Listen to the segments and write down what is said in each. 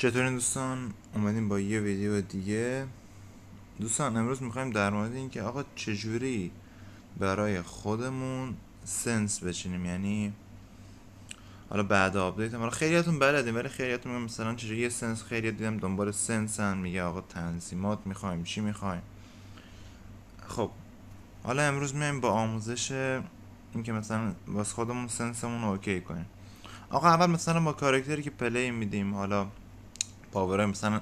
چطورین دوستان؟ اومدیم با یه ویدیو دیگه. دوستان امروز میخوایم در مورد این که آقا چجوری برای خودمون سنس بچینیم. یعنی حالا بعد آپدیت حالا خیلیاتون بلدین ولی خیلیاتون میگن مثلا چجوری یه سنس، خیلی دیدم دنبال سنسن، میگه آقا تنظیمات میخوایم، چی میخوایم. خب حالا امروز میایم با آموزش این که مثلا واسه خودمون سنسمون رو اوکی کنیم. آقا اول مثلا با کاراکتری که پلی میدیم، حالا پاور مثلا،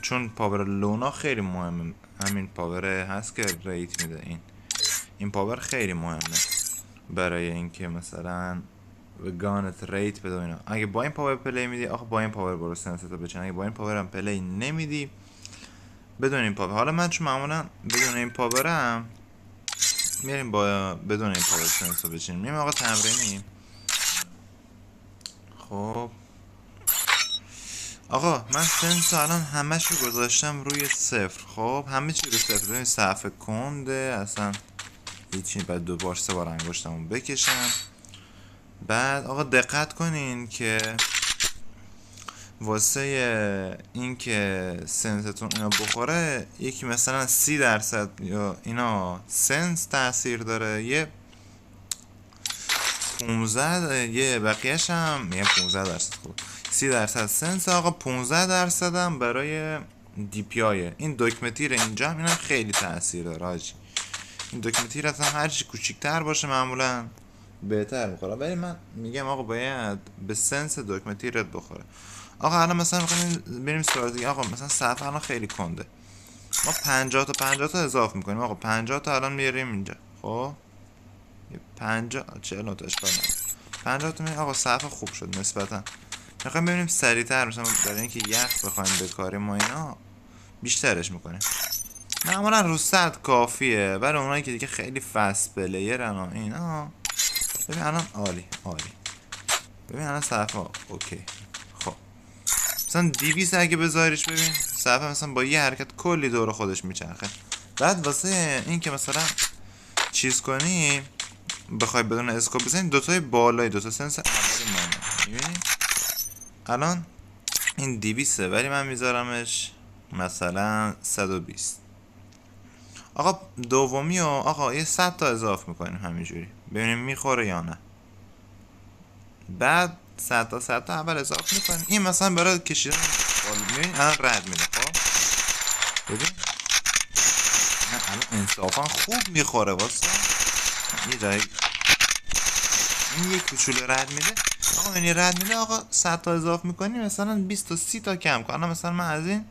چون پاور لونا خیلی مهمه، همین پاور هست که ریت میده. این پاور خیلی مهمه برای اینکه مثلا به گانت ریت بده اینا. اگه با این پاور پلی میدی، آخه با این پاور برو سنستو بچن. اگه با این پاور هم پلی نمیدی، بدون این پاور. حالا من چون معمولا بدون این پاورم میریم با بدون این پاور سنستو بچینیم. میریم آقا تمرینی. خب آقا من سنس الان همش رو گذاشتم روی صفر. خب همه چی رو صفر. ببین صفحه کنده اصلا هیچی. بعد دوبار سه بار انگشتمو بکشم. بعد آقا دقت کنین که واسه این که سنستون اینا بخوره، یکی مثلا 30% یا اینا سنس تاثیر داره، یه 15 یه بقیهش هم یه 15% خوب. 30% سنس آقا، 15% هم برای دی پی آیه. این دکمه تیر اینجا هم اینا خیلی تاثیر داره حاجی. این دکمه تیر اصلا هرچی کوچیک‌تر باشه معمولا بهتر میخوره، ولی من میگم آقا باید به سنس دکمه تیرت بخوره. آقا الان مثلا میخوایم بریم سراغ دیگه. آقا مثلا صفحه الان خیلی کنده، ما 50 تا اضافه میکنیم. آقا 50 تا الان میاریم اینجا. خب 40 تا اشکال نداره. 50 تا میاریم. آقا صفحه خوب شد نسبتا. میخوایم ببینیم سریعتر، مثلا برای اینکه یخ بخوایم بکاریم و اینا بیشترش میکنیم. معمولا رو 100 کافیه، ولی اونایی که دیگه خیلی فست پلیرن و اینا، ببین الان عالی. ببین الان صفحه اوکی. خب مثلا 200 اگه بذاریش، ببین صفحه مثلا با یه حرکت کلی دور خودش میچرخه. بعد واسه این که مثلا چیز کنی، بخوای بدون اسکوپ بزنی، دوتای بالای دوتا سنس اولی مانه. میبینی الان این 200 ولی من میذارمش مثلا 120. آقا دومی آقا یه 100 تا اضافه میکنیم همینجوری، ببینیم میخوره یا نه. بعد 100 تا اول اضافه میکنیم. این مثلا برای کشیدن میبین الان رد میده. خب ببین الان انصافا خوب میخوره واسه یه جایی. این یه کوچولو رد میده. آقا این رد میده. آقا 100 تا اضافه میکنیم، مثلا 20 تا 30 تا کم کنم. مثلا من از این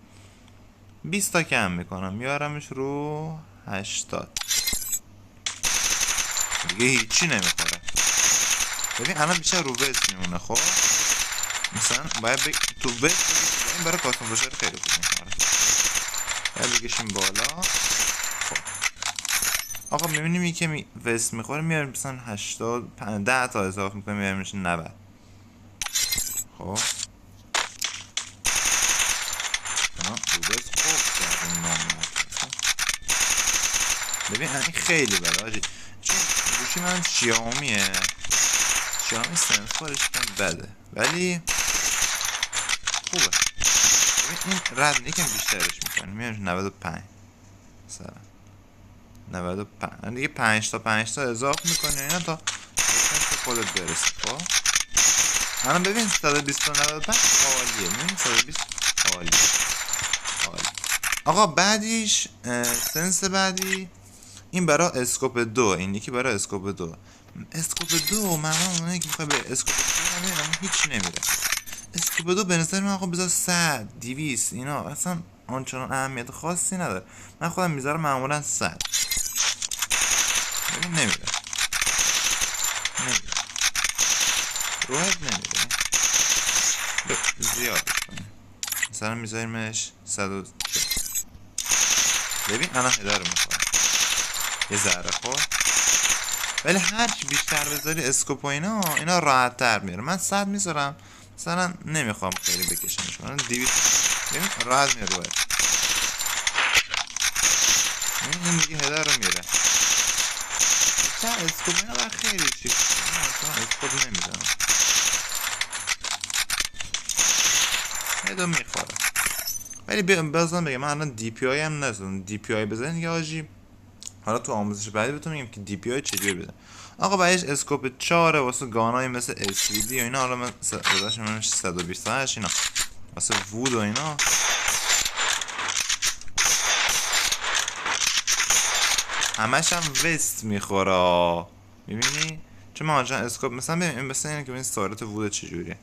20 تا کم میکنم، میارمش رو 80 دیگه هیچی نمیخوره. ببین الان بیشتر رو وست میمونه. خب مثلا باید تو وست این برای کاسم باشر خیلی خوب میخوره. باید بکشیم بالا. خب آقا میبینیم این که وست میخوره، میاریم مثلا 80 10 تا اضافه میکنیم، میاریم میشه 90. خب رو وست خوب کردیم نامت. ببین این خیلی بده آجی، چون گوشی من شیائومیه. شیائومی سنسورش کم بده ولی خوبه. ببین این رد یکم بیشترش میکنه، میاریم 95 مثلا 95 دیگه. 5 تا اضافه میکنه اینا تا سنس خودت برسی. خب الان ببین 120 تا 95 عالیه. ببین 120 عالی. آقا بعدیش سنس بعدی این برای اسکوپ 2. این یکی برای اسکوپ 2. اسکوپ 2 معمولا اونه که میخوای به اسکوپ 2 نمیرم هیچ نمیره. اسکوپ 2 به نظر من آقا بذار 100 200 اینا اصلا آنچنان اهمیت خاصی نداره. من خودم میذارم معمولا 100. ببین نمیره روحت نمیره. زیادش کنیم مثلا میذاریمش 140. ببین الان هدر میخوره یه ذره. خب ولی هرچی بیشتر بذاری اسکوپ و اینا راحت تر میره. من 100 میذارم مثلا، نمیخوام خیلی بکشمش. من 200 ببین راحت میره روه. این دیگه هدر رو میره. مثلا اسکوپ اینا بر خیلی چیز مثلا اسکوپ نمیزنم. هدو میخوره. ولی بازم بگم من الان دی پی آی هم نزدم. دی پی آی بزنید دیگه آجی. حالا تو آموزش بعدی بهتون میگم که دی پی آی چجوری بزنید. آقا بعدش اسکوپ 4 واسه گانای مثل اس وی دی و اینا. حالا من گذاشتم من 128 اینا واسه وود و اینا. همش هم وست میخوره. میبینی؟ چون من آجان اسکوپ مثلا ببین مثلا اینه که ببین سارت وود چجوریه.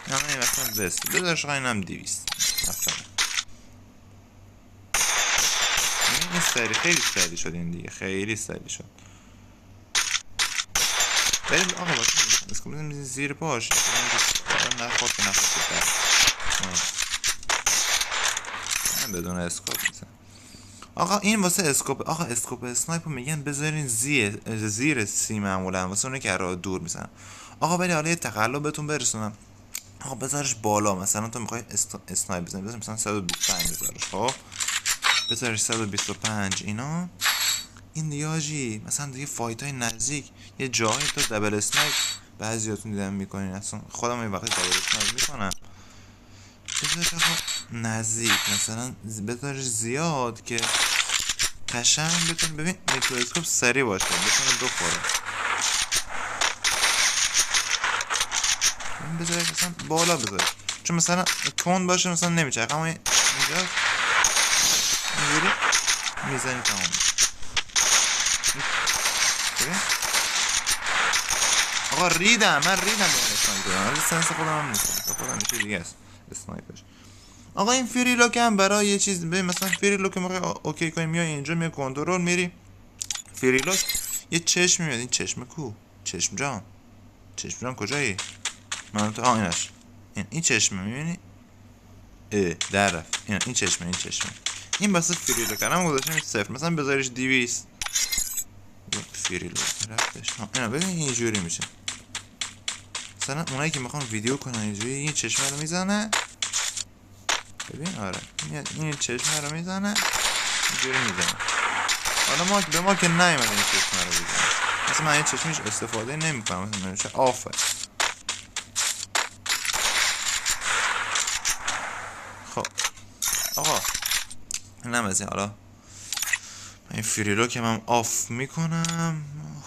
همه این مثلا وست بذارش آقا اینم 200 مثلا. این سری خیلی سری شد این دیگه. خیلی سری شد. بریم آقا باید اسکوپ بزنیم زیر پاش. نخواد که نخواد من بدون اسکوپ میزنم. آقا این واسه اسکوپ. آقا اسکوپ اسنایپر میگن بذارین زیر سی معمولا واسه اونه که راه دور میزنن. آقا ولی حالا یه تقلب بهتون برسونم. آقا بذارش بالا. مثلا تو میخوای اسنایپ بزنی بذار مثلا 125 بذارش. خب بذارش 125 اینا. این دیگه آجی مثلا دیگه فایت های نزدیک یه جایی تو دبل اسنایپ بعضیاتون دیدم میکنین. اصلا خودم این وقتی دبل اسنایپ میکنم. بذارش آقا نزدیک مثلا بذارش زیاد که قشنگ بتونه ببین میکروسکوپ سری باشه بتونه بخوره. بذارش مثلا بالا بذارش چون مثلا کند باشه مثلا نمیچرخه. اما اینجا اینجوری میزنی تمام. آقا ریدم من ریدم به اسنایپر. ولی سنس خودم هم نیست. خودم یه چیز دیگه است اسنایپر. آقا این فری لاک هم برای یه چیز ببین مثلا فری لاک موقع اوکی کنی میای اینجا میای کنترل میری فری لاک یه چشم میاد. این چشم کو؟ چشم جان کجایی؟ من تو اینش این چشمه میبینی؟ در رفت. این چشمه این واسه فری لاک هم گذاشتم 0 مثلا بذاریش 200 فری لاک رفتش. اینا ببین اینجوری میشه. مثلا اونایی که میخوان ویدیو کنن اینجوری این چشمه رو میزنه. ببین آره این چشمه رو میزنه اینجوری میزنه. حالا به ما که نیومده این چشمه رو بزنه. مثلا من این چشمش استفاده نمیکنم. مثلا نمیشه آفر. خب آقا اینم از این. حالا این فری لاک هم آف میکنم.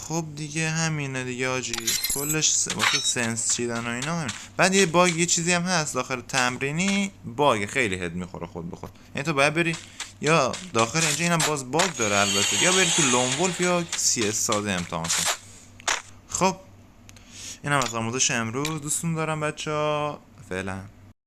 خب دیگه همینه دیگه آجی. کلش واسه سنس چیدن و اینا همین. بعد یه باگ یه چیزی هم هست داخل تمرینی. باگ خیلی هد میخوره خود به خود. یعنی تو باید بری یا داخل اینجا اینم باز باگ داره البته یا بری تو لون ولف یا سی اس ساده امتحان کن. خب اینم از آموزش امروز. دوستون دارم بچه‌ها. فعلا